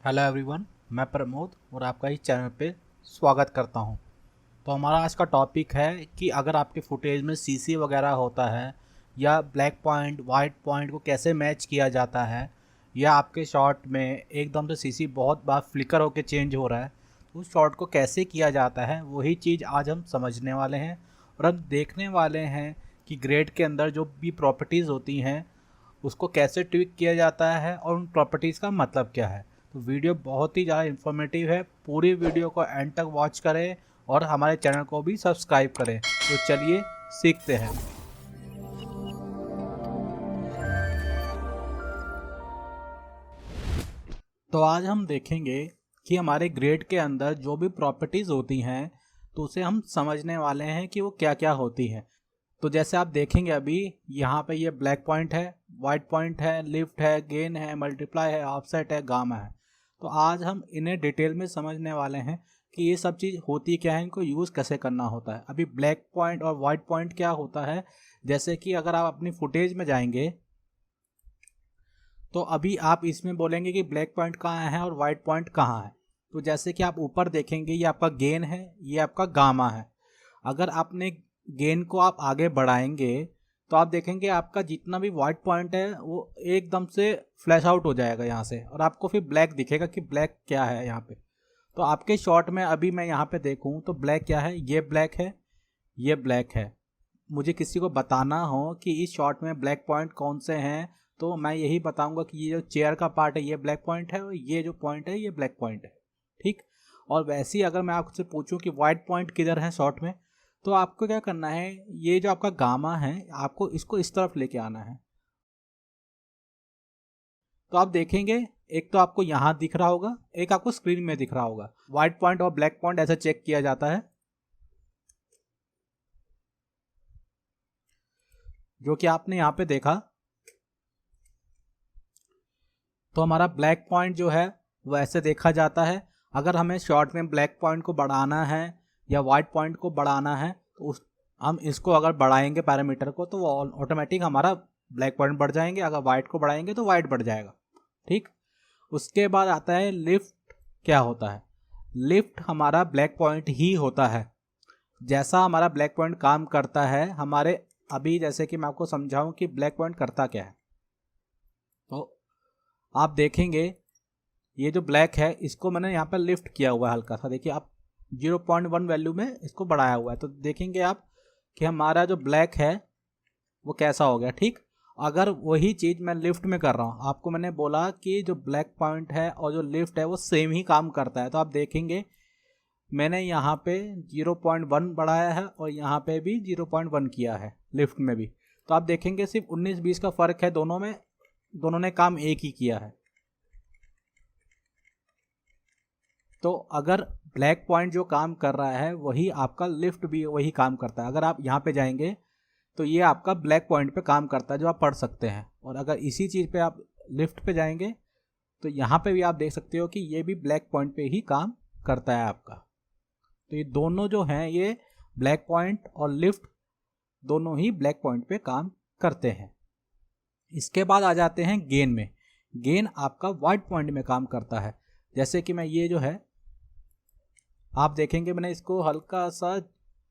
Hello everyone, मैं प्रमोद और आपका इस चैनल पे स्वागत करता हूं। तो हमारा आज का टॉपिक है कि अगर आपके फुटेज में सीसी वगैरह होता है या ब्लैक पॉइंट वाइट पॉइंट को कैसे मैच किया जाता है, या आपके शॉट में एकदम से सीसी बहुत बार फ्लिकर होकर चेंज हो रहा है तो उस शॉट को कैसे किया जाता है, वही चीज़ आज हम समझने वाले हैं। और हम देखने वाले हैं कि ग्रेड के अंदर जो भी प्रॉपर्टीज़ होती हैं उसको कैसे ट्विक किया जाता है और उन प्रॉपर्टीज़ का मतलब क्या है। तो वीडियो बहुत ही ज़्यादा इन्फॉर्मेटिव है, पूरी वीडियो को एंड तक वॉच करें और हमारे चैनल को भी सब्सक्राइब करें। तो चलिए सीखते हैं। तो आज हम देखेंगे कि हमारे ग्रेड के अंदर जो भी प्रॉपर्टीज़ होती हैं तो उसे हम समझने वाले हैं कि वो क्या क्या होती हैं। तो जैसे आप देखेंगे अभी यहाँ पे ये ब्लैक पॉइंट है, वाइट पॉइंट है, लिफ्ट है, गेन है, मल्टीप्लाई है, ऑफसेट है, गामा है। तो आज हम इन्हें डिटेल में समझने वाले हैं कि ये सब चीज़ होती क्या है, इनको यूज़ कैसे करना होता है। अभी ब्लैक पॉइंट और वाइट पॉइंट क्या होता है, जैसे कि अगर आप अपनी फुटेज में जाएंगे तो अभी आप इसमें बोलेंगे कि ब्लैक पॉइंट कहाँ है और वाइट पॉइंट कहाँ है। तो जैसे कि आप ऊपर देखेंगे ये आपका गेन है, ये आपका गामा है। अगर आपने गेन को आप आगे बढ़ाएंगे तो आप देखेंगे आपका जितना भी वाइट पॉइंट है वो एकदम से फ्लैश आउट हो जाएगा यहाँ से, और आपको फिर ब्लैक दिखेगा कि ब्लैक क्या है यहाँ पे। तो आपके शॉट में अभी मैं यहाँ पे देखूँ तो ब्लैक क्या है, ये ब्लैक है, ये ब्लैक है। मुझे किसी को बताना हो कि इस शॉट में ब्लैक पॉइंट कौन से हैं तो मैं यही बताऊंगा कि ये जो चेयर का पार्ट है ये ब्लैक पॉइंट है और ये जो पॉइंट है ये ब्लैक पॉइंट है। ठीक। और वैसे ही अगर मैं आपसे पूछूं कि वाइट पॉइंट किधर है शॉट में, तो आपको क्या करना है, ये जो आपका गामा है आपको इसको इस तरफ लेके आना है। तो आप देखेंगे एक तो आपको यहाँ दिख रहा होगा, एक आपको स्क्रीन में दिख रहा होगा। व्हाइट पॉइंट और ब्लैक पॉइंट ऐसे चेक किया जाता है, जो कि आपने यहाँ पे देखा। तो हमारा ब्लैक पॉइंट जो है वो ऐसे देखा जाता है। अगर हमें शॉर्ट में ब्लैक पॉइंट को बढ़ाना है या वाइट पॉइंट को बढ़ाना है तो उस हम इसको अगर बढ़ाएंगे पैरामीटर को तो वो ऑटोमेटिक हमारा ब्लैक पॉइंट बढ़ जाएंगे, अगर वाइट को बढ़ाएंगे तो वाइट बढ़ जाएगा। ठीक। उसके बाद आता है लिफ्ट। क्या होता है, लिफ्ट हमारा ब्लैक पॉइंट ही होता है। जैसा हमारा ब्लैक पॉइंट काम करता है हमारे, अभी जैसे कि मैं आपको समझाऊं कि ब्लैक पॉइंट करता क्या है। तो आप देखेंगे ये जो ब्लैक है इसको मैंने यहाँ पर लिफ्ट किया हुआ है हल्का सा, देखिए आप 0.1 वैल्यू में इसको बढ़ाया हुआ है। तो देखेंगे आप कि हमारा जो ब्लैक है वो कैसा हो गया। ठीक। अगर वही चीज़ मैं लिफ्ट में कर रहा हूँ, आपको मैंने बोला कि जो ब्लैक पॉइंट है और जो लिफ्ट है वो सेम ही काम करता है। तो आप देखेंगे मैंने यहाँ पे 0.1 बढ़ाया है और यहाँ पे भी 0.1 किया है लिफ्ट में भी। तो आप देखेंगे सिर्फ 19-20 का फ़र्क है दोनों में, दोनों ने काम एक ही किया है। तो अगर ब्लैक पॉइंट जो काम कर रहा है वही आपका लिफ्ट भी वही काम करता है। अगर आप यहाँ पे जाएंगे तो ये आपका ब्लैक पॉइंट पे काम करता है जो आप पढ़ सकते हैं, और अगर इसी चीज़ पे आप लिफ्ट पे जाएंगे तो यहाँ पे भी आप देख सकते हो कि ये भी ब्लैक पॉइंट पे ही काम करता है आपका। तो ये दोनों जो हैं ये ब्लैक पॉइंट और लिफ्ट दोनों ही ब्लैक पॉइंट पे काम करते हैं। इसके बाद आ जाते हैं गेन में। गेन आपका वाइट पॉइंट में काम करता है। जैसे कि मैं ये जो है आप देखेंगे मैंने इसको हल्का सा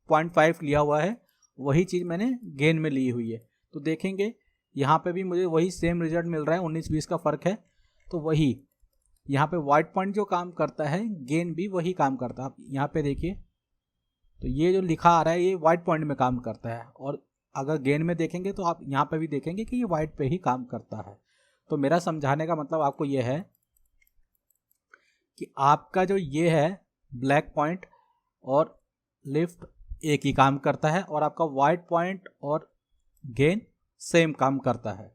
0.5 लिया हुआ है, वही चीज़ मैंने गेन में ली हुई है। तो देखेंगे यहाँ पे भी मुझे वही सेम रिजल्ट मिल रहा है, 19-20 का फ़र्क है। तो वही यहाँ पे वाइट पॉइंट जो काम करता है गेन भी वही काम करता है। आप यहाँ पे देखिए तो ये जो लिखा आ रहा है ये वाइट पॉइंट में काम करता है, और अगर गेन में देखेंगे तो आप यहाँ पे भी देखेंगे कि ये वाइट पे ही काम करता है। तो मेरा समझाने का मतलब आपको ये है कि आपका जो ये है ब्लैक पॉइंट और लिफ्ट एक ही काम करता है, और आपका वाइट पॉइंट और गेन सेम काम करता है।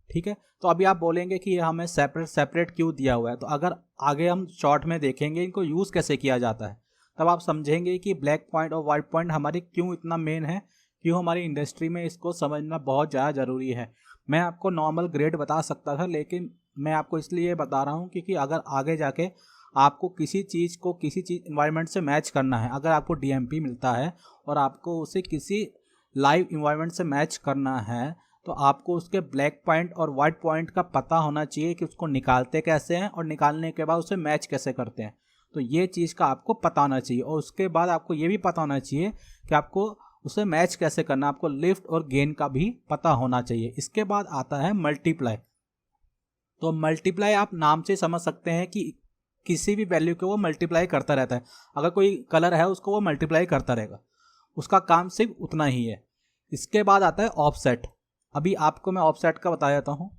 ठीक है। तो अभी आप बोलेंगे कि ये हमें सेपरेट सेपरेट क्यों दिया हुआ है। तो अगर आगे हम शॉर्ट में देखेंगे इनको यूज़ कैसे किया जाता है तब आप समझेंगे कि ब्लैक पॉइंट और वाइट पॉइंट हमारी क्यों इतना मेन है, क्यों हमारी इंडस्ट्री में इसको समझना बहुत ज़्यादा ज़रूरी है। मैं आपको नॉर्मल ग्रेड बता सकता था, लेकिन मैं आपको इसलिए बता रहा हूँ क्योंकि अगर आगे जाके आपको किसी चीज़ को किसी चीज़ इन्वायरमेंट से मैच करना है, अगर आपको डीएमपी मिलता है और आपको उसे किसी लाइव इन्वायरमेंट से मैच करना है तो आपको उसके ब्लैक पॉइंट और वाइट पॉइंट का पता होना चाहिए कि उसको निकालते कैसे हैं और निकालने के बाद उसे मैच कैसे करते हैं। तो ये चीज़ का आपको पता होना चाहिए। और उसके बाद आपको ये भी पता होना चाहिए कि आपको उसे मैच कैसे करना, आपको लिफ्ट और गेन का भी पता होना चाहिए। इसके बाद आता है मल्टीप्लाई। तो मल्टीप्लाई आप नाम से समझ सकते हैं कि किसी भी वैल्यू को वो मल्टीप्लाई करता रहता है। अगर कोई कलर है उसको वो मल्टीप्लाई करता रहेगा, उसका काम सिर्फ उतना ही है। इसके बाद आता है ऑफसेट। अभी आपको मैं ऑफसेट का बता देता हूँ।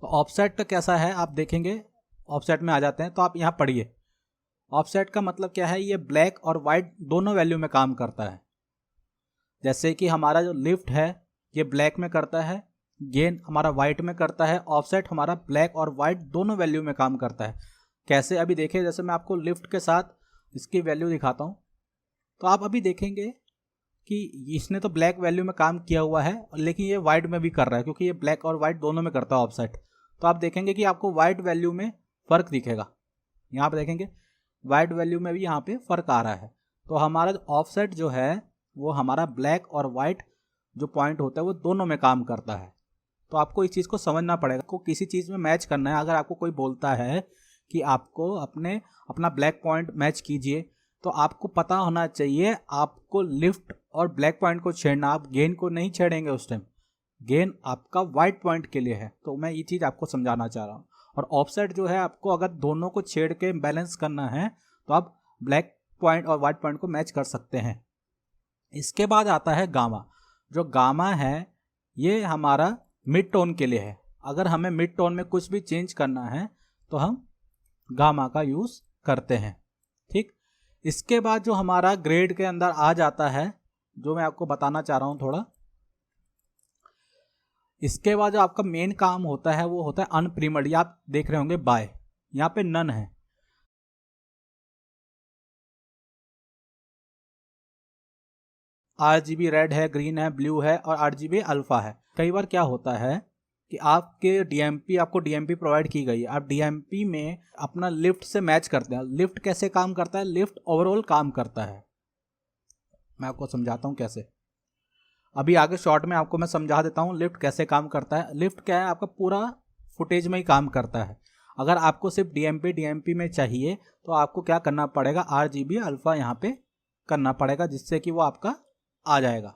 तो ऑफसेट कैसा है आप देखेंगे, ऑफसेट में आ जाते हैं तो आप यहाँ पढ़िए। ऑफसेट का मतलब क्या है, ये ब्लैक और वाइट दोनों वैल्यू में काम करता है। जैसे कि हमारा जो लिफ्ट है ये ब्लैक में करता है, गेन हमारा वाइट में करता है, ऑफसेट हमारा ब्लैक और वाइट दोनों वैल्यू में काम करता है। कैसे, अभी देखिए, जैसे मैं आपको लिफ्ट के साथ इसकी वैल्यू दिखाता हूँ तो आप अभी देखेंगे कि इसने तो ब्लैक वैल्यू में काम किया हुआ है, लेकिन ये वाइट में भी कर रहा है क्योंकि ये ब्लैक और वाइट दोनों में करता है ऑफसेट। तो आप देखेंगे कि आपको वाइट वैल्यू में फ़र्क दिखेगा। यहाँ पे देखेंगे वाइट वैल्यू में भी यहाँ पे फ़र्क आ रहा है। तो हमारा ऑफसेट जो है वो हमारा ब्लैक और वाइट जो पॉइंट होता है वो दोनों में काम करता है। तो आपको इस चीज़ को समझना पड़ेगा। आपको किसी चीज़ में मैच करना है, अगर आपको कोई बोलता है कि आपको अपना ब्लैक पॉइंट मैच कीजिए, तो आपको पता होना चाहिए आपको लिफ्ट और ब्लैक पॉइंट को छेड़ना, आप गेन को नहीं छेड़ेंगे उस टाइम। गेन आपका वाइट पॉइंट के लिए है। तो मैं ये चीज़ आपको समझाना चाह रहा हूँ। और ऑफसेट जो है, आपको अगर दोनों को छेड़ के बैलेंस करना है तो आप ब्लैक पॉइंट और वाइट पॉइंट को मैच कर सकते हैं। इसके बाद आता है गामा। जो गामा है ये हमारा मिड टोन के लिए है। अगर हमें मिड टोन में कुछ भी चेंज करना है तो हम गामा का यूज़ करते हैं। ठीक, इसके बाद जो हमारा ग्रेड के अंदर आ जाता है, जो मैं आपको बताना चाह रहा हूँ थोड़ा, इसके बाद जो आपका मेन काम होता है वो होता है अनप्रिमड। आप देख रहे होंगे बाय, यहाँ पे नन है। RGB रेड है, ग्रीन है, ब्लू है और RGB अल्फा है। कई बार क्या होता है कि आपके DMP, आपको DMP प्रोवाइड की गई है, आप DMP में अपना लिफ्ट से मैच करते हैं। लिफ्ट कैसे काम करता है, लिफ्ट ओवरऑल काम करता है। मैं आपको समझाता हूँ कैसे। अभी आगे शॉर्ट में आपको मैं समझा देता हूँ लिफ्ट कैसे काम करता है। लिफ्ट क्या है, आपका पूरा फुटेज में ही काम करता है। अगर आपको सिर्फ DMP में चाहिए तो आपको क्या करना पड़ेगा, RGB अल्फा यहाँ पे करना पड़ेगा, जिससे कि वो आपका आ जाएगा।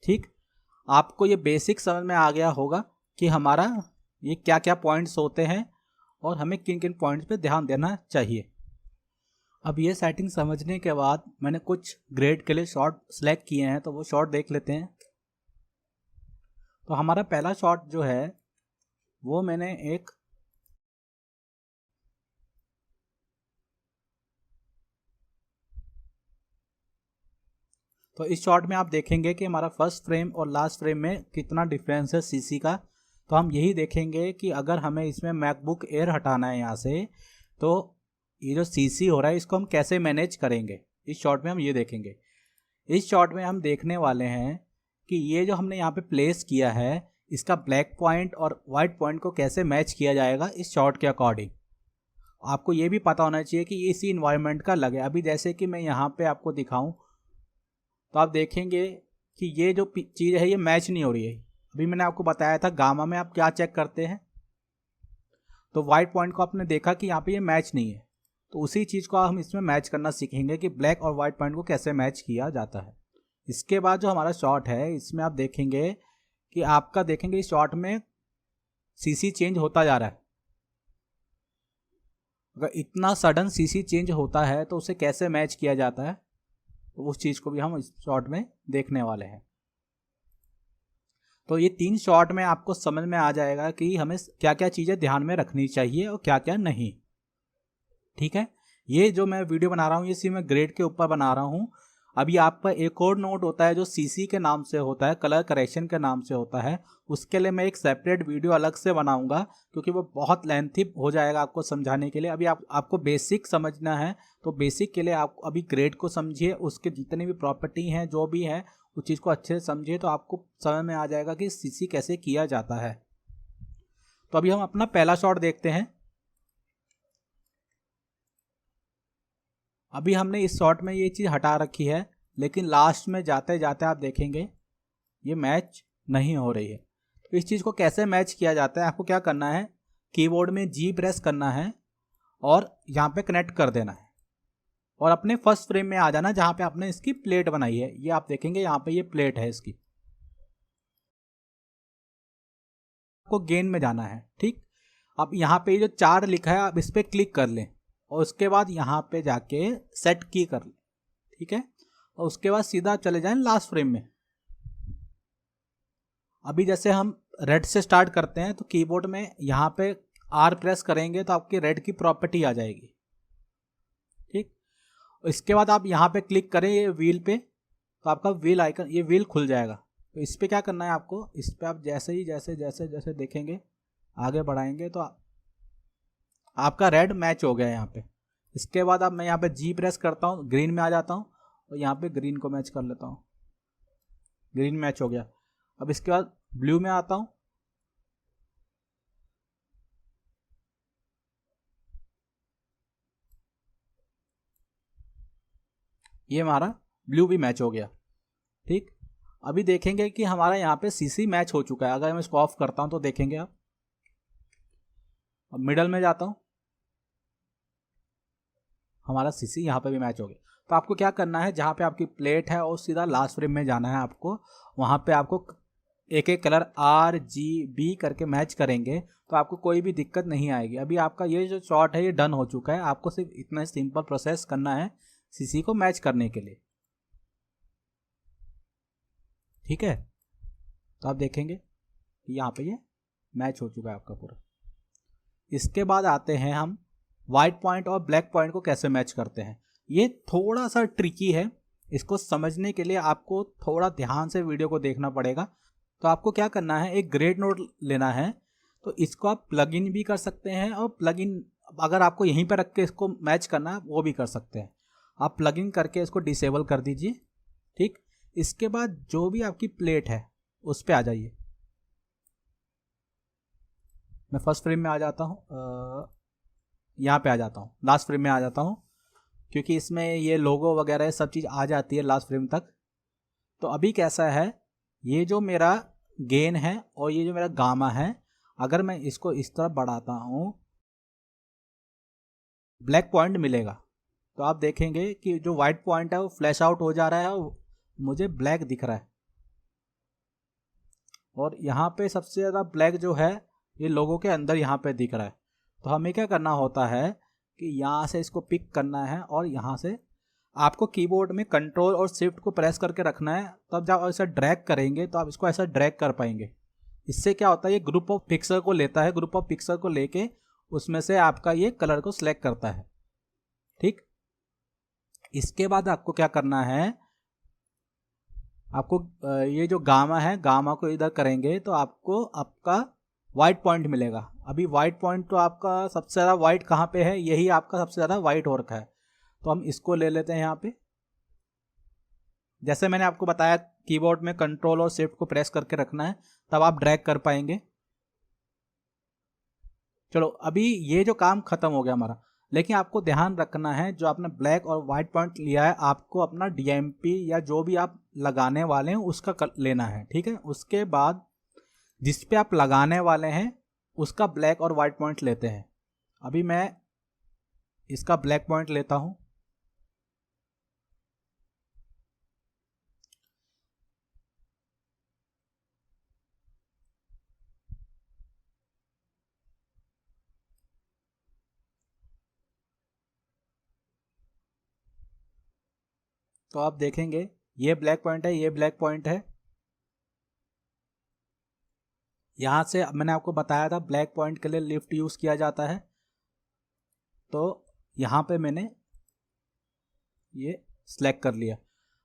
ठीक, आपको ये बेसिक समझ में आ गया होगा कि हमारा ये क्या क्या पॉइंट्स होते हैं और हमें किन किन पॉइंट्स पे ध्यान देना चाहिए। अब ये सेटिंग समझने के बाद मैंने कुछ ग्रेड के लिए शॉट सेलेक्ट किए हैं, तो वो शॉट देख लेते हैं। तो हमारा पहला शॉट जो है वो मैंने तो इस शॉट में आप देखेंगे कि हमारा फर्स्ट फ्रेम और लास्ट फ्रेम में कितना डिफरेंस है सीसी का। तो हम यही देखेंगे कि अगर हमें इसमें मैकबुक एयर हटाना है यहाँ से, तो ये जो सीसी हो रहा है इसको हम कैसे मैनेज करेंगे, इस शॉट में हम ये देखेंगे। इस शॉट में हम देखने वाले हैं कि ये जो हमने यहाँ पे प्लेस किया है इसका ब्लैक पॉइंट और वाइट पॉइंट को कैसे मैच किया जाएगा इस शॉट के अकॉर्डिंग। आपको ये भी पता होना चाहिए कि इसी इन्वायरमेंट का लगे। अभी जैसे कि मैं यहाँ पे आपको दिखाऊं तो आप देखेंगे कि ये जो चीज़ है ये मैच नहीं हो रही है। अभी मैंने आपको बताया था गामा में आप क्या चेक करते हैं, तो वाइट पॉइंट को आपने देखा कि यहाँ पे ये मैच नहीं है। तो उसी चीज़ को हम इसमें मैच करना सीखेंगे कि ब्लैक और वाइट पॉइंट को कैसे मैच किया जाता है। इसके बाद जो हमारा शॉट है इसमें आप देखेंगे कि आपका देखेंगे इस शॉट में सीसी चेंज होता जा रहा है। अगर इतना सडन सीसी चेंज होता है तो उसे कैसे मैच किया जाता है, तो उस चीज़ को भी हम इस शॉट में देखने वाले हैं। तो ये 3 शॉट में आपको समझ में आ जाएगा कि हमें क्या क्या चीज़ें ध्यान में रखनी चाहिए और क्या क्या नहीं। ठीक है, ये जो मैं वीडियो बना रहा हूँ ये सिर्फ मैं ग्रेड के ऊपर बना रहा हूँ। अभी आपका एक और नोट होता है जो सीसी के नाम से होता है, कलर करेक्शन के नाम से होता है। उसके लिए मैं एक सेपरेट वीडियो अलग से बनाऊंगा क्योंकि वो बहुत लेंथी हो जाएगा आपको समझाने के लिए। अभी आपको बेसिक समझना है तो बेसिक के लिए आप अभी ग्रेड को समझिए, उसके जितनी भी प्रॉपर्टी हैं जो भी है उस चीज़ को अच्छे से समझिए, तो आपको समझ में आ जाएगा कि सीसी कैसे किया जाता है। तो अभी हम अपना पहला शॉट देखते हैं। अभी हमने इस शॉट में ये चीज़ हटा रखी है, लेकिन लास्ट में जाते जाते आप देखेंगे ये मैच नहीं हो रही है। तो इस चीज़ को कैसे मैच किया जाता है, आपको क्या करना है, कीबोर्ड में जी प्रेस करना है और यहाँ पे कनेक्ट कर देना है और अपने फर्स्ट फ्रेम में आ जाना जहाँ पे आपने इसकी प्लेट बनाई है। ये आप देखेंगे यहाँ पे ये प्लेट है इसकी, आपको गेन में जाना है। ठीक, अब यहाँ पे जो 4 लिखा है आप इस पर क्लिक कर लें और उसके बाद यहाँ पे जाके सेट की कर लें। ठीक है, और उसके बाद सीधा चले जाएं लास्ट फ्रेम में। अभी जैसे हम रेड से स्टार्ट करते हैं तो कीबोर्ड में यहाँ पे आर प्रेस करेंगे तो आपकी रेड की प्रॉपर्टी आ जाएगी। ठीक, इसके बाद आप यहाँ पे क्लिक करें ये व्हील पे तो आपका व्हील आइकन, ये व्हील खुल जाएगा। तो इस पे क्या करना है आपको, इस पे आप जैसे ही जैसे जैसे जैसे देखेंगे आगे बढ़ाएंगे तो आपका रेड मैच हो गया है यहाँ पे। इसके बाद अब मैं यहाँ पे जी प्रेस करता हूँ, ग्रीन में आ जाता हूँ और यहाँ पे ग्रीन को मैच कर लेता हूँ, ग्रीन मैच हो गया। अब इसके बाद ब्लू में आता हूँ, ये हमारा ब्लू भी मैच हो गया। ठीक, अभी देखेंगे कि हमारा यहाँ पे सीसी मैच हो चुका है। अगर मैं इसको ऑफ करता हूँ तो देखेंगे आप, अब मिडल में जाता हूँ, हमारा सीसी यहाँ पे भी मैच हो गया। तो आपको क्या करना है, जहाँ पे आपकी प्लेट है और सीधा लास्ट फ्रेम में जाना है आपको, वहाँ पे आपको एक एक कलर RGB करके मैच करेंगे तो आपको कोई भी दिक्कत नहीं आएगी। अभी आपका ये जो शॉट है ये डन हो चुका है। आपको सिर्फ इतना सिंपल प्रोसेस करना है सीसी को मैच करने के लिए। ठीक है, तो आप देखेंगे कि यहाँ पे ये मैच हो चुका है आपका पूरा। इसके बाद आते हैं हम वाइट पॉइंट और ब्लैक पॉइंट को कैसे मैच करते हैं। ये थोड़ा सा ट्रिकी है, इसको समझने के लिए आपको थोड़ा ध्यान से वीडियो को देखना पड़ेगा। तो आपको क्या करना है, एक ग्रेड नोट लेना है। तो इसको आप प्लग इन भी कर सकते हैं और प्लग इन अगर आपको यहीं पर रख के इसको मैच करना है वो भी कर सकते हैं। आप प्लग इन करके इसको डिसेबल कर दीजिए। ठीक, इसके बाद जो भी आपकी प्लेट है उस पर आ जाइए। मैं फर्स्ट फ्रेम में आ जाता हूँ, यहाँ पे आ जाता हूँ, लास्ट फ्रेम में आ जाता हूँ क्योंकि इसमें ये लोगो वगैरह सब चीज़ आ जाती है लास्ट फ्रेम तक। तो अभी कैसा है, ये जो मेरा गेन है और ये जो मेरा गामा है, अगर मैं इसको इस तरह बढ़ाता हूँ ब्लैक पॉइंट मिलेगा। तो आप देखेंगे कि जो वाइट पॉइंट है वो फ्लैश आउट हो जा रहा है और मुझे ब्लैक दिख रहा है। और यहाँ पे सबसे ज़्यादा ब्लैक जो है ये लोगों के अंदर यहाँ पे दिख रहा है। तो हमें क्या करना होता है कि यहाँ से इसको पिक करना है और यहाँ से आपको कीबोर्ड में कंट्रोल और शिफ्ट को प्रेस करके रखना है। तब जब ऐसा ड्रैग करेंगे तो आप इसको ऐसा ड्रैग कर पाएंगे। इससे क्या होता है, ये ग्रुप ऑफ पिक्सल को लेता है, ग्रुप ऑफ पिक्सल को लेके उसमें से आपका ये कलर को सिलेक्ट करता है। ठीक, इसके बाद आपको क्या करना है, आपको ये जो गामा है गामा को इधर करेंगे तो आपको आपका वाइट पॉइंट मिलेगा। अभी वाइट पॉइंट तो आपका सबसे ज़्यादा वाइट कहाँ पे है, यही आपका सबसे ज़्यादा वाइट हो रखा है। तो हम इसको ले लेते हैं यहाँ पे। जैसे मैंने आपको बताया कीबोर्ड में कंट्रोल और शिफ्ट को प्रेस करके रखना है, तब आप ड्रैग कर पाएंगे। चलो अभी ये जो काम खत्म हो गया हमारा, लेकिन आपको ध्यान रखना है जो आपने ब्लैक और वाइट पॉइंट लिया है आपको अपना DMP या जो भी आप लगाने वाले हैं उसका लेना है। ठीक है, उसके बाद जिस पे आप लगाने वाले हैं उसका ब्लैक और वाइट पॉइंट लेते हैं। अभी मैं इसका ब्लैक पॉइंट लेता हूं। तो आप देखेंगे ये ब्लैक पॉइंट है, ये ब्लैक पॉइंट है। यहाँ से मैंने आपको बताया था ब्लैक पॉइंट के लिए लिफ्ट यूज़ किया जाता है। तो यहाँ पे मैंने ये सिलेक्ट कर लिया।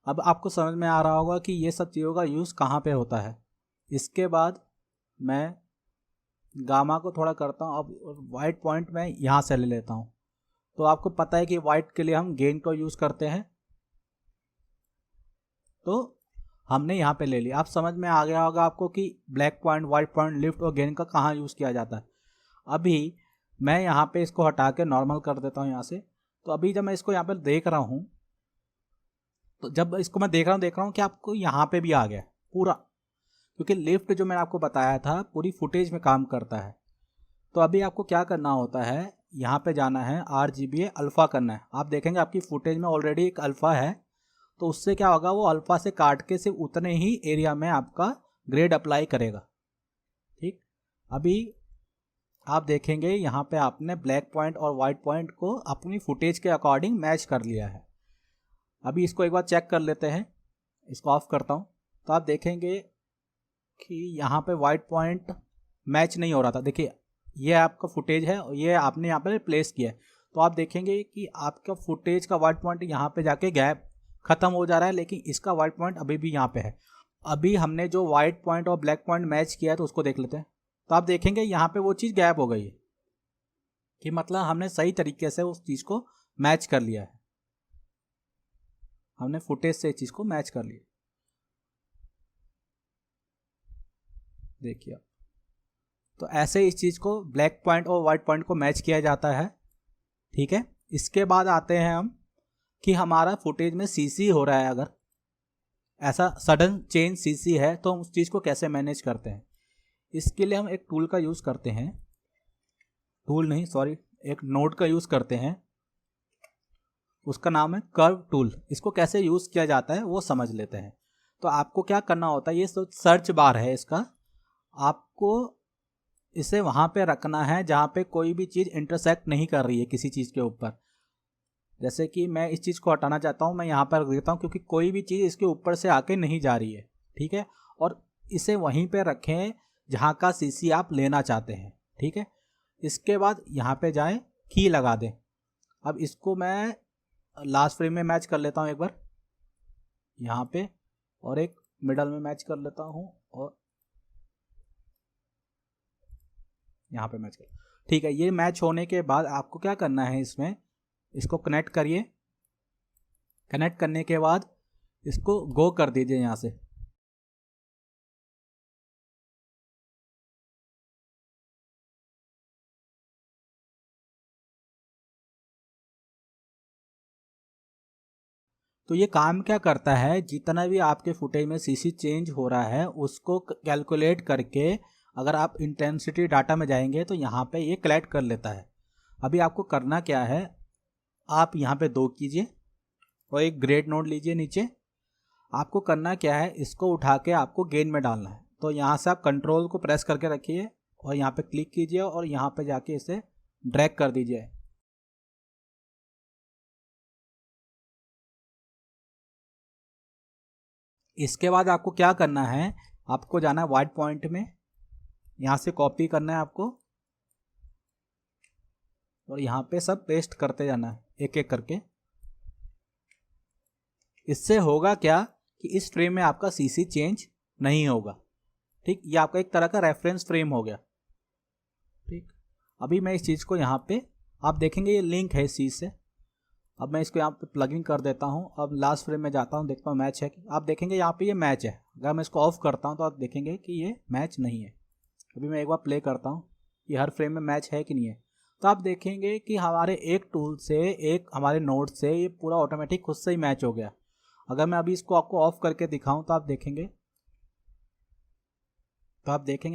अब आपको समझ में आ रहा होगा कि ये सब चीज़ों का यूज़ कहाँ पे होता है। इसके बाद मैं गामा को थोड़ा करता हूँ। अब वाइट पॉइंट मैं यहाँ से ले लेता हूँ। तो आपको पता है कि वाइट के लिए हम गेन को यूज़ करते हैं, तो हमने यहाँ पे ले लिया। आप समझ में आ गया होगा आपको कि black point, white point, lift और गेन का कहाँ यूज़ किया जाता है। अभी मैं यहाँ पे इसको हटा के नॉर्मल कर देता हूँ यहाँ से। तो अभी जब मैं इसको यहाँ पे देख रहा हूँ, तो जब इसको मैं देख रहा हूँ कि आपको यहाँ पे भी आ गया पूरा, क्योंकि लिफ्ट जो मैंने आपको बताया था पूरी फुटेज में काम करता है। तो अभी आपको क्या करना होता है, यहाँ पे जाना है, RGBA अल्फ़ा करना है। आप देखेंगे आपकी फुटेज में ऑलरेडी एक अल्फ़ा है, तो उससे क्या होगा, वो अल्फ़ा से काट के सिर्फ उतने ही एरिया में आपका ग्रेड अप्लाई करेगा। ठीक, अभी आप देखेंगे यहाँ पे आपने ब्लैक पॉइंट और वाइट पॉइंट को अपनी फुटेज के अकॉर्डिंग मैच कर लिया है। अभी इसको एक बार चेक कर लेते हैं, इसको ऑफ करता हूँ। तो आप देखेंगे कि यहाँ पे वाइट पॉइंट मैच नहीं हो रहा था। देखिए ये आपका फुटेज है और ये आपने यहाँ पे प्लेस किया है, तो आप देखेंगे कि आपका फुटेज का वाइट पॉइंट यहाँ पे जाके गैप खत्म हो जा रहा है, लेकिन इसका वाइट पॉइंट अभी भी यहाँ पे है। अभी हमने जो वाइट पॉइंट और ब्लैक पॉइंट मैच किया है तो उसको देख लेते हैं। तो आप देखेंगे यहाँ पे वो चीज़ गैप हो गई है, कि मतलब हमने सही तरीके से उस चीज़ को मैच कर लिया है, हमने फुटेज से इस चीज़ को मैच कर लिया। देखिए तो ऐसे इस चीज़ को ब्लैक पॉइंट और वाइट पॉइंट को मैच किया जाता है। ठीक है, इसके बाद आते हैं हम कि हमारा फुटेज में CC हो रहा है, अगर ऐसा सडन चेंज CC है तो हम उस चीज़ को कैसे मैनेज करते हैं। इसके लिए हम एक टूल का यूज़ करते हैं, एक नोड का यूज़ करते हैं, उसका नाम है कर्व टूल। इसको कैसे यूज़ किया जाता है वो समझ लेते हैं। तो आपको क्या करना होता है, ये सर्च बार है इसका, आपको इसे वहाँ पे रखना है जहाँ पे कोई भी चीज़ इंटरसेक्ट नहीं कर रही है किसी चीज़ के ऊपर। जैसे कि मैं इस चीज़ को हटाना चाहता हूँ, मैं यहाँ पर रख देता हूँ, क्योंकि कोई भी चीज़ इसके ऊपर से आके नहीं जा रही है। ठीक है, और इसे वहीं पे रखें जहाँ का CC आप लेना चाहते हैं। ठीक है, इसके बाद यहाँ पे जाएं, की लगा दें। अब इसको मैं लास्ट फ्रेम में मैच कर लेता हूँ एक बार यहाँ पे, और एक मिडल में मैच कर लेता हूँ, और यहाँ पे मैच कर। ठीक है, ये मैच होने के बाद आपको क्या करना है, इसमें इसको कनेक्ट करिए। कनेक्ट करने के बाद इसको गो कर दीजिए यहाँ से। तो ये काम क्या करता है, जितना भी आपके फुटेज में CC चेंज हो रहा है उसको कैलकुलेट करके, अगर आप इंटेंसिटी डाटा में जाएंगे तो यहाँ पे ये कलेक्ट कर लेता है। अभी आपको करना क्या है, आप यहाँ पे 2 कीजिए और एक ग्रेड नोड लीजिए नीचे। आपको करना क्या है, इसको उठा के आपको गेन में डालना है। तो यहाँ से आप कंट्रोल को प्रेस करके रखिए और यहाँ पे क्लिक कीजिए और यहाँ पे जाके इसे ड्रैग कर दीजिए। इसके बाद आपको क्या करना है, आपको जाना है वाइट पॉइंट में, यहाँ से कॉपी करना है आपको और यहाँ पे सब पेस्ट करते जाना है एक एक करके। इससे होगा क्या कि इस फ्रेम में आपका CC चेंज नहीं होगा। ठीक, ये आपका एक तरह का रेफरेंस फ्रेम हो गया। ठीक, अभी मैं इस चीज़ को यहाँ पे, आप देखेंगे ये लिंक है इस चीज़ से। अब मैं इसको यहाँ पे प्लगइन कर देता हूँ। अब लास्ट फ्रेम में जाता हूँ, देखता हूँ मैच है कि, आप देखेंगे यहाँ पे ये मैच है। अगर मैं इसको ऑफ करता हूँ तो आप देखेंगे कि ये मैच नहीं है। अभी मैं एक बार प्ले करता हूँ, ये हर फ्रेम में मैच है कि नहीं है। तो आप देखेंगे कि हमारे एक टूल से, एक हमारे नोड से ये पूरा ऑटोमेटिक खुद से ही मैच हो गया। अगर मैं अभी इसको आपको ऑफ करके दिखाऊं तो आप देखेंगे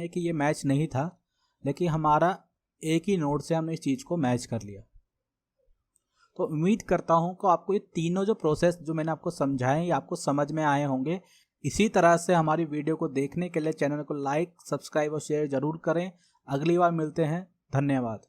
कि ये मैच नहीं था, लेकिन हमारा एक ही नोड से हमने इस चीज़ को मैच कर लिया। तो उम्मीद करता हूं कि आपको ये तीनों जो प्रोसेस जो मैंने आपको समझाए ये आपको समझ में आए होंगे। इसी तरह से हमारी वीडियो को देखने के लिए चैनल को लाइक, सब्सक्राइब और शेयर ज़रूर करें। अगली बार मिलते हैं, धन्यवाद।